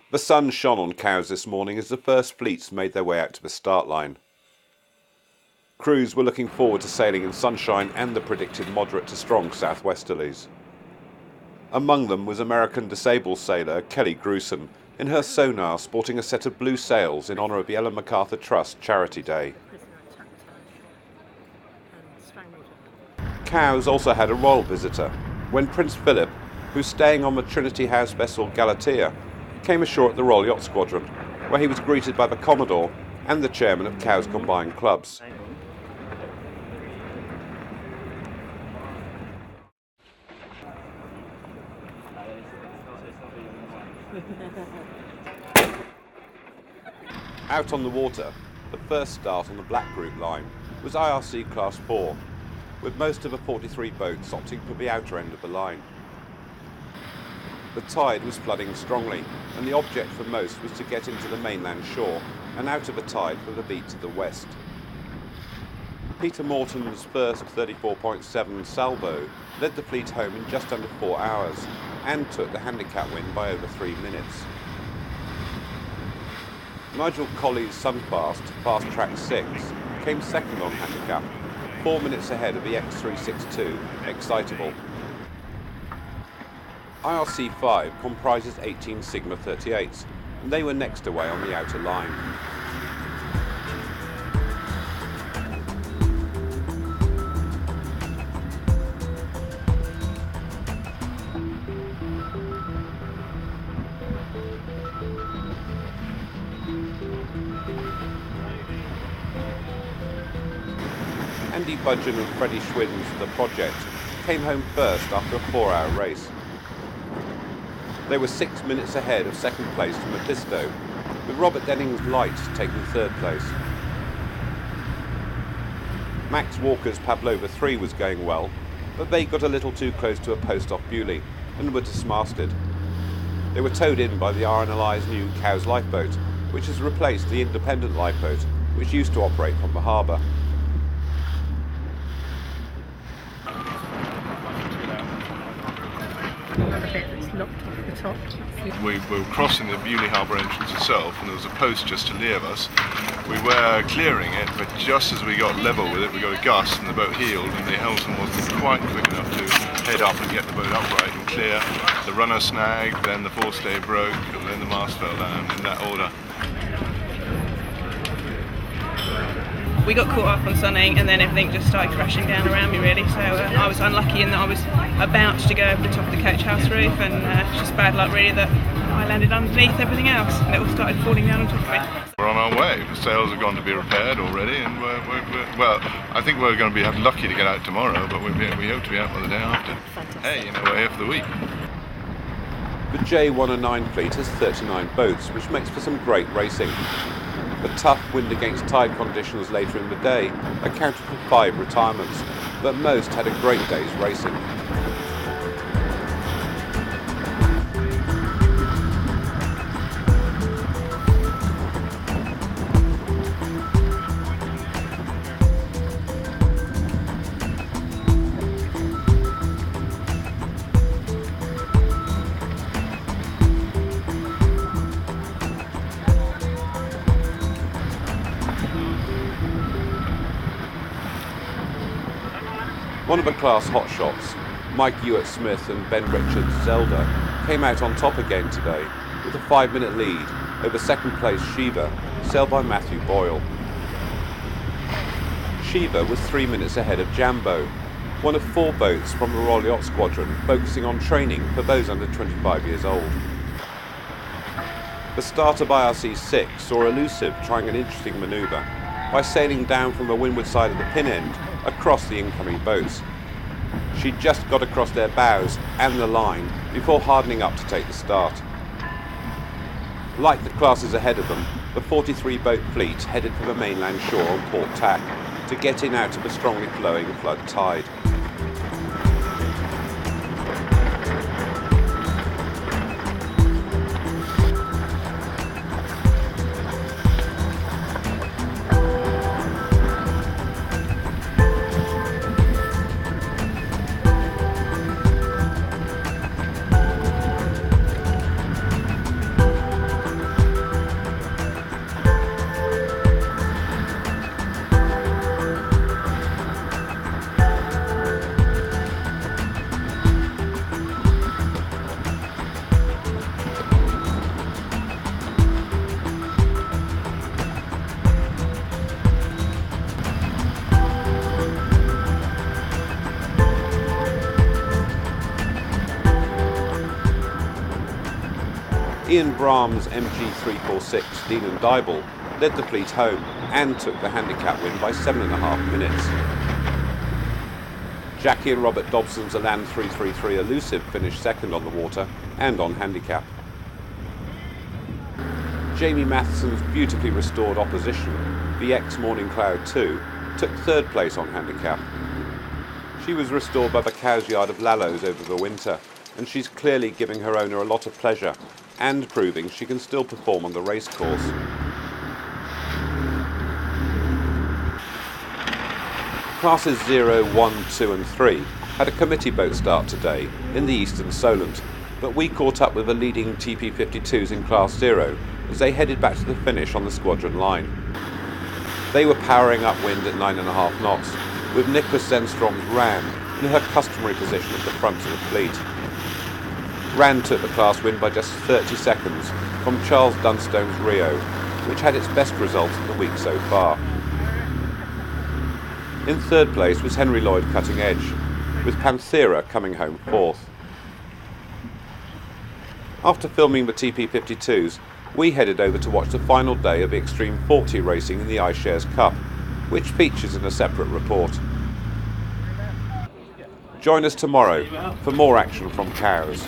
The sun shone on Cowes this morning as the first fleets made their way out to the start line. Crews were looking forward to sailing in sunshine and the predicted moderate to strong southwesterlies. Among them was American disabled sailor Kelly Gruson in her sonar sporting a set of blue sails in honour of the Ellen MacArthur Trust Charity Day. Cowes also had a royal visitor when Prince Philip, who's staying on the Trinity House vessel Galatea, came ashore at the Royal Yacht Squadron, where he was greeted by the Commodore and the chairman of Cowes Combined Clubs. Out on the water, the first start on the Black Group line was IRC Class 4, with most of the 43 boats opting for the outer end of the line. The tide was flooding strongly, and the object for most was to get into the mainland shore and out of the tide for the beat to the west. Peter Morton's first 34.7 salvo led the fleet home in just under 4 hours and took the handicap win by over 3 minutes. Nigel Colley's Sunfast Fast Track 6 came second on handicap, 4 minutes ahead of the X362 Excitable. IRC 5 comprises 18 Sigma 38s, and they were next away on the outer line. Andy Budgeon and Freddie Schwinn for the project came home first after a 4-hour race. They were 6 minutes ahead of second place from Mephisto, with Robert Denning's Light taking third place. Max Walker's Pavlova 3 was going well, but they got a little too close to a post off Bewley and were dismasted. They were towed in by the RNLI's new Cowes lifeboat, which has replaced the independent lifeboat which used to operate from the harbour. We were crossing the Bewley Harbour entrance itself, and there was a post just to lee of us. We were clearing it, but just as we got level with it, we got a gust and the boat heeled, and the helmsman wasn't quite quick enough to head up and get the boat upright and clear. The runner snagged, then the forestay broke, and then the mast fell down, in that order. We got caught up on sunning, and then everything just started crashing down around me really, so I was unlucky in that I was about to go over the top of the coach house roof, and it's just bad luck really that I landed underneath everything else and it all started falling down on top of it. We're on our way. The sails are going to be repaired already, and well, I think we're going to be lucky to get out tomorrow, but we hope to be out by the day after. Hey, we're here for the week. The J109 fleet has 39 boats, which makes for some great racing. The tough wind against tide conditions later in the day accounted for 5 retirements, but most had a great day's racing. One of the class hotshots, Mike Ewart-Smith and Ben Richards-Zelda, came out on top again today with a 5-minute lead over second place Shiva, sailed by Matthew Boyle. Shiva was 3 minutes ahead of Jambo, one of 4 boats from the Royal Yacht Squadron focusing on training for those under 25 years old. The start of IRC 6 saw Elusive trying an interesting manoeuvre by sailing down from the windward side of the pin end across the incoming boats. She just got across their bows and the line before hardening up to take the start. Like the classes ahead of them, the 43-boat fleet headed for the mainland shore on Port Tack to get in out of a strongly flowing flood tide. Ian Brahm's MG346 Dean and Dybel led the fleet home and took the handicap win by 7.5 minutes. Jackie and Robert Dobson's Elan 333 Elusive finished second on the water and on handicap. Jamie Matheson's beautifully restored opposition, VX Morning Cloud 2, took third place on handicap. She was restored by the Cowes yard of Lallows over the winter, and she's clearly giving her owner a lot of pleasure and proving she can still perform on the racecourse. Classes 0, 1, 2 and 3 had a committee boat start today in the Eastern Solent, but we caught up with the leading TP52s in Class 0 as they headed back to the finish on the squadron line. They were powering upwind at 9.5 knots, with Nicholas Zenstrom's Ran in her customary position at the front of the fleet. Ran took the class win by just 30 seconds from Charles Dunstone's Rio, which had its best result of the week so far. In third place was Henry Lloyd Cutting Edge, with Panthera coming home fourth. After filming the TP52s, we headed over to watch the final day of the Extreme 40 racing in the iShares Cup, which features in a separate report. Join us tomorrow for more action from Cowes.